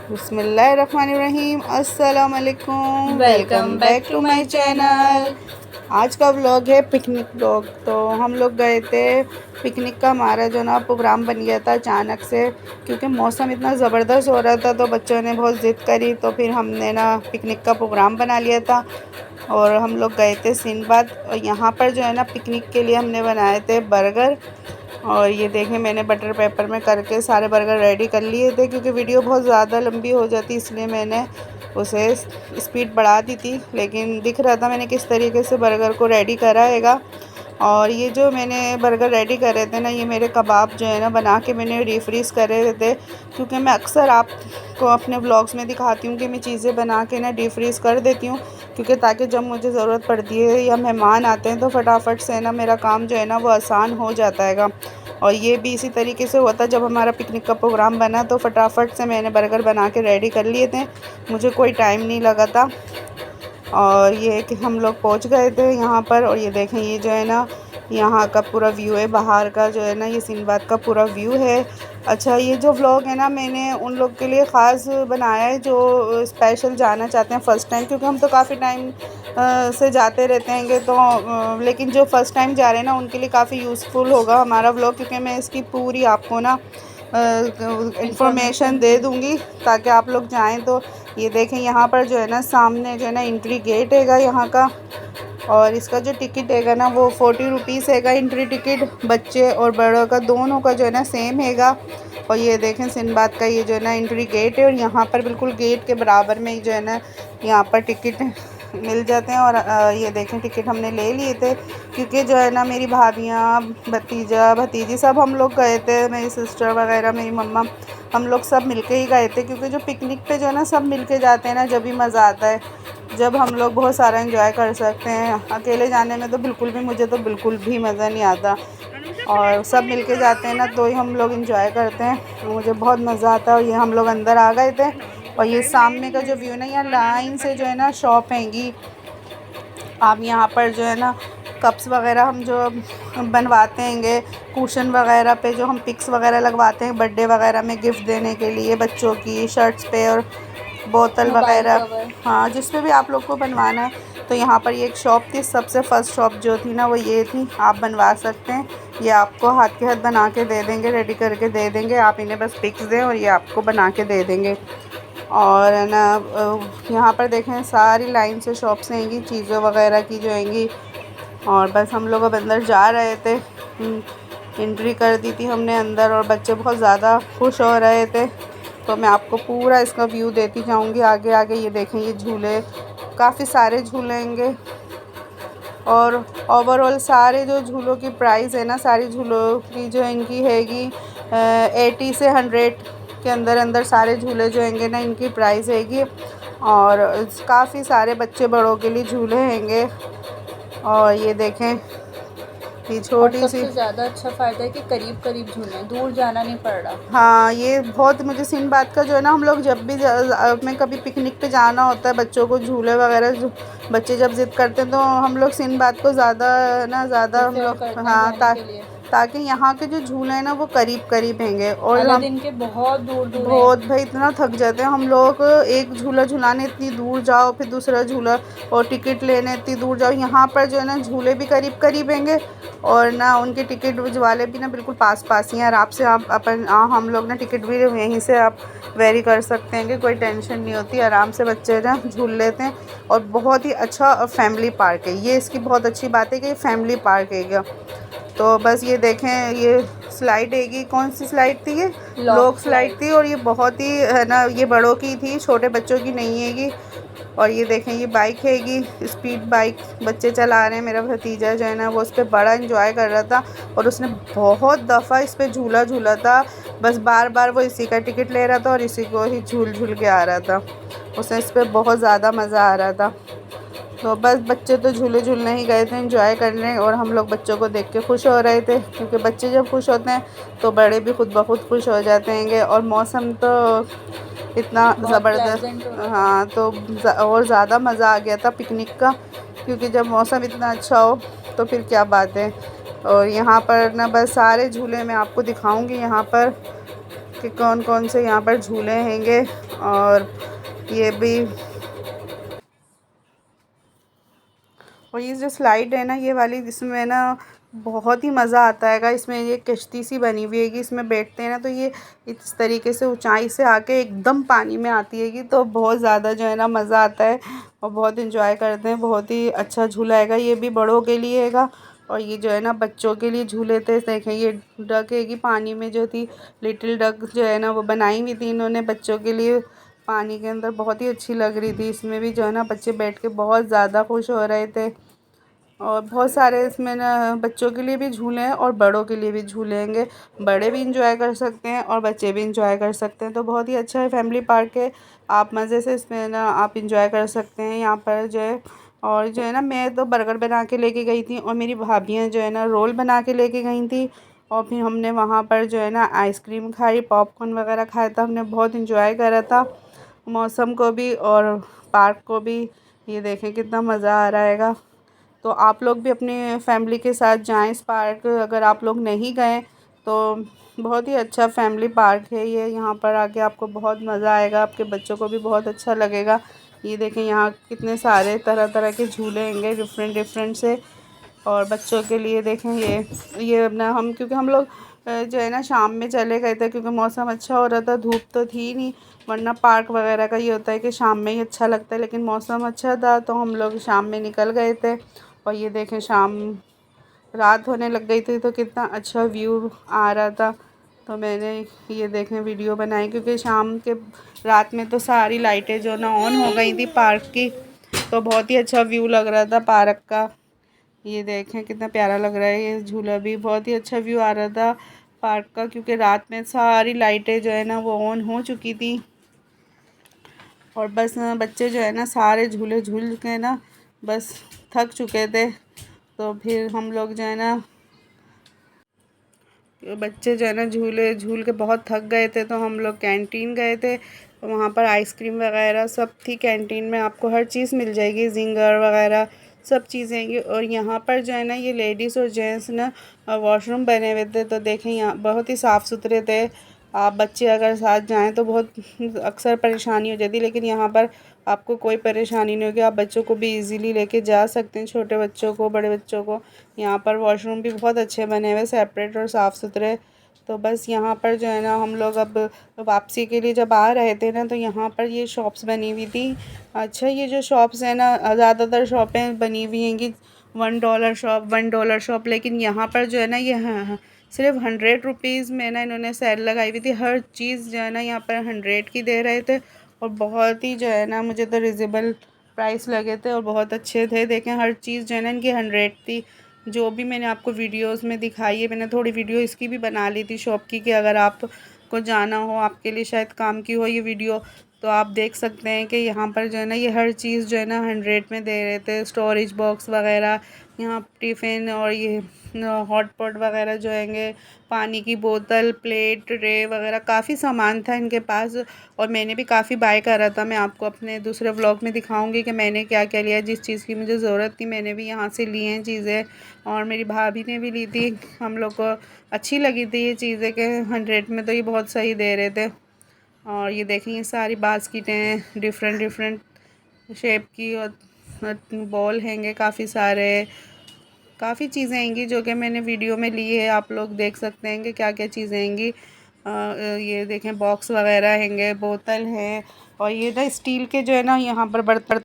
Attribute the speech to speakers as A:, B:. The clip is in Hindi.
A: बिस्मिल्लाहिर्रहमानिर्रहीम। अस्सलाम वालेकुम।
B: Welcome back to my channel.
A: आज का व्लॉग है पिकनिक व्लॉग। तो हम लोग गए थे पिकनिक का, हमारा जो ना प्रोग्राम बन गया था अचानक से, क्योंकि मौसम इतना ज़बरदस्त हो रहा था तो बच्चों ने बहुत ज़िद करी, तो फिर हमने ना पिकनिक का प्रोग्राम बना लिया था और हम लोग गए थे सिंदबाद। और यहाँ पर जो है ना पिकनिक के लिए हमने बनाए थे बर्गर। और ये देखें, मैंने बटर पेपर में करके सारे बर्गर रेडी कर लिए थे, क्योंकि वीडियो बहुत ज़्यादा लंबी हो जाती इसलिए मैंने उसे स्पीड बढ़ा दी थी। लेकिन दिख रहा था मैंने किस तरीके से बर्गर को रेडी करा हैगा। और ये जो मैंने बर्गर रेडी करे थे ना, ये मेरे कबाब जो है ना बना के मैंने रीफ्रीज़ करे थे, क्योंकि मैं अक्सर आपको अपने व्लॉग्स में दिखाती हूँ कि मैं चीज़ें बना के ना डीफ्रीज़ कर देती हूँ, क्योंकि ताकि जब मुझे ज़रूरत पड़ती है या मेहमान आते हैं तो फटाफट से ना मेरा काम जो है ना वो आसान हो जाता हैगा। और ये भी इसी तरीके से हुआ था, जब हमारा पिकनिक का प्रोग्राम बना तो फटाफट से मैंने बर्गर बना के रेडी कर लिए थे, मुझे कोई टाइम नहीं लगा था। और ये है कि हम लोग पहुंच गए थे यहाँ पर। और ये देखें, ये जो है ना यहाँ का पूरा व्यू है, बाहर का जो है ना ये सिंदबाद का पूरा व्यू है। अच्छा, ये जो व्लॉग है ना मैंने उन लोग के लिए ख़ास बनाया है जो स्पेशल जाना चाहते हैं फ़र्स्ट टाइम, क्योंकि हम तो काफ़ी टाइम से जाते रहते हैंगे, तो लेकिन जो फ़र्स्ट टाइम जा रहे हैं ना उनके लिए काफ़ी यूज़फुल होगा हमारा व्लॉग, क्योंकि मैं इसकी पूरी आपको ना इंफॉर्मेशन दे दूँगी ताकि आप लोग जाएं। तो ये देखें, यहाँ पर जो है ना सामने जो है ना एंट्री गेट हैगा यहाँ का, और इसका जो टिकट हैगा ना वो 40 रुपीज़ हैगा एंट्री टिकट। बच्चे और बड़ों का दोनों का जो है ना सेम हैगा। और ये देखें सिंदबाद का ये जो है ना एंट्री गेट है, और यहाँ पर बिल्कुल गेट के बराबर में ही जो है ना यहाँ पर टिकट मिल जाते हैं। और ये देखें टिकट हमने ले लिए थे, क्योंकि जो है ना मेरी भाभियाँ, भतीजा भतीजी सब हम लोग गए थे, मेरी सिस्टर वगैरह, मेरी मम्मा, हम लोग सब मिलके ही गए थे, क्योंकि जो पिकनिक पे जो है ना सब मिलके जाते हैं ना जब भी मज़ा आता है, जब हम लोग बहुत सारा एंजॉय कर सकते हैं। अकेले जाने में तो बिल्कुल भी, मुझे तो बिल्कुल भी मज़ा नहीं आता, और सब मिलके जाते हैं ना तो ही हम लोग एंजॉय करते हैं, मुझे बहुत मज़ा आता है। और ये हम लोग अंदर आ गए थे, और ये सामने का जो व्यू ना, यहाँ लाइन से जो है ना शॉप हैंगी। आप यहाँ पर जो है ना कप्स वगैरह हम जो बनवाते हैंगे, कुशन वगैरह पे जो हम पिक्स वगैरह लगवाते हैं बर्थडे वगैरह में गिफ्ट देने के लिए बच्चों की शर्ट्स पे, और बोतल
B: मोबाइल
A: वगैरह,
B: कवर।
A: हाँ जिस पे भी आप लोग को बनवाना है। तो यहाँ पर ये एक शॉप थी, सबसे फ़र्स्ट शॉप जो थी ना वो ये थी। आप बनवा सकते हैं, ये आपको हाथ के हाथ बना के दे देंगे, रेडी करके दे देंगे, आप इन्हें बस पिक्स दें और ये आपको बना के दे देंगे। और है ना यहाँ पर देखें सारी लाइन से शॉप्स हैंगी चीज़ों वगैरह की जो हैंगी। और बस हम लोग अब अंदर जा रहे थे, एंट्री कर दी थी हमने अंदर, और बच्चे बहुत ज़्यादा खुश हो रहे थे। तो मैं आपको पूरा इसका व्यू देती जाऊंगी आगे आगे। ये देखें, ये झूले, काफ़ी सारे झूले हैंगे, और ओवरऑल सारे जो झूलों की प्राइस है ना, सारी झूलों की जो इनकी हैगी 80 से 100 के अंदर अंदर सारे झूले जो हैंगे ना इनकी प्राइस हैगी। और काफ़ी सारे बच्चे बड़ों के लिए झूले हैंगे। और ये देखें, ये
B: और
A: छोटी सी,
B: सबसे ज़्यादा अच्छा फ़ायदा है कि करीब करीब झूले हैं, दूर जाना नहीं पड़ रहा।
A: हाँ ये बहुत मुझे सिंदबाद का जो है ना, हम लोग जब भी में कभी पिकनिक पे जाना होता है, बच्चों को झूले वगैरह जो बच्चे जब ज़िद करते हैं तो हम लोग सिंदबाद को ज़्यादा हम
B: प्रेफर
A: लोग,
B: करते हैं
A: हाँ
B: जाने के लिए।
A: ताकि यहाँ के जो झूले हैं ना वो करीब करीब हैंगे। और हम
B: अलादीन के बहुत दूर दूर हैं।
A: बहुत भाई इतना थक जाते हैं हम लोग, एक झूला झुलाने इतनी दूर जाओ, फिर दूसरा झूला, और टिकट लेने इतनी दूर जाओ। यहाँ पर जो है ना झूले भी करीब करीब हैंगे, और ना उनके टिकट वाले भी ना बिल्कुल पास पास ही हैं, और आपसे आप अपन हम लोग ना टिकट भी यहीं से आप वेरी कर सकते हैं, कि कोई टेंशन नहीं होती, आराम से बच्चे ना झूल लेते हैं। और बहुत ही अच्छा फैमिली पार्क है ये, इसकी बहुत अच्छी बात है कि फैमिली पार्क है क्या। तो बस ये देखें, ये स्लाइड हैगी, कौन सी स्लाइड थी ये,
B: लॉक
A: लॉक स्लाइड
B: स्लाइड।
A: थी, और ये बहुत ही है ना, ये बड़ों की थी, छोटे बच्चों की नहीं हैगी। और ये देखें, ये बाइक हैगी, स्पीड बाइक बच्चे चला रहे हैं। मेरा भतीजा जो है ना वो उस पर बड़ा इंजॉय कर रहा था, और उसने बहुत दफ़ा इस पर झूला झूला था, बस बार बार वो इसी का टिकट ले रहा था और इसी को ही झूल झूल के आ रहा था, उसे इस पर बहुत ज़्यादा मज़ा आ रहा था। तो बस बच्चे तो झूले झूलने ही गए थे एंजॉय करने, और हम लोग बच्चों को देख के खुश हो रहे थे, क्योंकि बच्चे जब खुश होते हैं तो बड़े भी खुद ब खुद खुश हो जाते हैंगे। और मौसम तो इतना
B: बहुत प्लेजेंट हो
A: ज़बरदस्त,
B: रहा था।
A: हाँ तो और ज़्यादा मज़ा आ गया था पिकनिक का, क्योंकि जब मौसम इतना अच्छा हो तो फिर क्या बात है। और यहाँ पर ना बस सारे झूले मैं आपको दिखाऊंगी यहाँ पर। कि कौन कौन से यहाँ पर झूले हैंगे। और ये भी, और ये जो स्लाइड है ना ये वाली, इसमें ना बहुत ही मज़ा आता है। इसमें ये कश्ती सी बनी हुई है, इसमें बैठते हैं ना तो ये इस तरीके से ऊंचाई से आके एकदम पानी में आती है, तो बहुत ज़्यादा जो है ना मज़ा आता है और बहुत इंजॉय करते हैं। बहुत ही अच्छा झूला हैगा, ये भी बड़ों के लिए हैगा। और ये जो है ना बच्चों के लिए झूले थे। देखें ये डक है कि पानी में जो थी, लिटिल डक जो है ना वो बनाई हुई थी इन्होंने बच्चों के लिए पानी के अंदर, बहुत ही अच्छी लग रही थी। इसमें भी जो है ना बच्चे बैठ के बहुत ज़्यादा खुश हो रहे थे। और बहुत सारे इसमें ना बच्चों के लिए भी झूले हैं और बड़ों के लिए भी झूले हैंगे। बड़े भी इंजॉय कर सकते हैं और बच्चे भी इंजॉय कर सकते हैं, तो बहुत ही अच्छा है, फैमिली पार्क है। आप मज़े से इसमें ना आप इंजॉय कर सकते हैं यहाँ पर जो है। और जो है ना मैं तो बर्गर बना के लेके गई थी और मेरी भाभियाँ जो है ना रोल बना के लेके गई थी। और फिर हमने वहाँ पर जो है ना आइसक्रीम खाई, पॉपकॉर्न वगैरह खाया था, हमने बहुत इंजॉय करा था मौसम को भी और पार्क को भी। ये देखें कितना मज़ा आ रहा हैगा। तो आप लोग भी अपनी फैमिली के साथ जाएं इस पार्क, अगर आप लोग नहीं गए तो बहुत ही अच्छा फैमिली पार्क है ये। यहाँ पर आके आपको बहुत मज़ा आएगा, आपके बच्चों को भी बहुत अच्छा लगेगा। ये देखें यहाँ कितने सारे तरह तरह के झूले होंगे डिफरेंट डिफरेंट से। और बच्चों के लिए देखें ये अपना हम, क्योंकि हम लोग जो है ना शाम में चले गए थे क्योंकि मौसम अच्छा हो रहा था, धूप तो थी नहीं। वरना पार्क वगैरह का ये होता है कि शाम में ही अच्छा लगता है, लेकिन मौसम अच्छा था तो हम लोग शाम में निकल गए थे। और ये देखें शाम रात होने लग गई थी तो कितना अच्छा व्यू आ रहा था। तो मैंने ये देखें वीडियो बनाई, क्योंकि शाम के रात में तो सारी लाइटें जो ना ऑन हो गई थी पार्क की, तो बहुत ही अच्छा व्यू लग रहा था पार्क का। ये देखें कितना प्यारा लग रहा है, ये झूला भी बहुत ही अच्छा व्यू आ रहा था पार्क का, क्योंकि रात में सारी लाइटें जो है ना वो ऑन हो चुकी थी। और बस बच्चे जो है ना सारे झूले झूल के ना बस थक चुके थे। तो फिर हम लोग जो है ना बच्चे जो है ना झूले झूल के बहुत थक गए थे, तो हम लोग कैंटीन गए थे। वहाँ पर आइसक्रीम वगैरह सब थी कैंटीन में, आपको हर चीज़ मिल जाएगी, जिंगर वगैरह सब चीज़ें हैं। और यहाँ पर जो है ना ये लेडीज़ और जेंट्स ना वॉशरूम बने हुए थे, तो देखें यहाँ बहुत ही साफ़ सुथरे थे। आप बच्चे अगर साथ जाएं तो बहुत अक्सर परेशानी हो जाती है, लेकिन यहाँ पर आपको कोई परेशानी नहीं होगी, आप बच्चों को भी इजीली लेके जा सकते हैं, छोटे बच्चों को बड़े बच्चों को। यहाँ पर वॉशरूम भी बहुत अच्छे बने हुए, सेपरेट और साफ़ सुथरे। तो बस यहाँ पर जो है ना हम लोग अब वापसी के लिए जब आ रहे थे ना, तो यहाँ पर ये शॉप्स बनी हुई थी। अच्छा ये जो शॉप्स हैं ना ज़्यादातर शॉपें बनी हुई हैं कि $1 शॉप, लेकिन यहाँ पर जो है ना ये सिर्फ 100 रुपीज़ में ना इन्होंने सेल लगाई हुई थी। हर चीज़ जो है ना यहाँ पर 100 की दे रहे थे और बहुत ही जो है ना मुझे तो रिजनेबल प्राइस लगे थे और बहुत अच्छे थे। देखें हर चीज़ जो है ना इनकी 100 थी। जो भी मैंने आपको वीडियोस में दिखाई है, मैंने थोड़ी वीडियो इसकी भी बना ली थी शॉप की, कि अगर आपको जाना हो, आपके लिए शायद काम की हो ये वीडियो, तो आप देख सकते हैं कि यहाँ पर जो है ना ये हर चीज़ जो है ना 100 में दे रहे थे। स्टोरेज बॉक्स वगैरह, यहाँ टिफ़िन और ये हॉट पॉट वगैरह जो हैंगे, पानी की बोतल, प्लेट, ट्रे वगैरह काफ़ी सामान था इनके पास। और मैंने भी काफ़ी बाय करा था, मैं आपको अपने दूसरे व्लॉग में दिखाऊंगी कि मैंने क्या क्या लिया। जिस चीज़ की मुझे ज़रूरत थी मैंने भी यहाँ से ली हैं चीज़ें, और मेरी भाभी ने भी ली थी। हम लोग को अच्छी लगी थी ये चीज़ें के 100 में तो ये बहुत सही दे रहे थे। और ये देखें ये सारी बास्केटें डिफरेंट डिफरेंट शेप की, और बॉल हैंगे काफ़ी सारे, काफ़ी चीज़ें हैंगी जो कि मैंने वीडियो में ली है। आप लोग देख सकते हैं कि क्या क्या चीज़ें हैंगी। ये देखें बॉक्स वगैरह हैंगे, बोतल है, और ये ना स्टील के जो है ना यहाँ पर बर्तन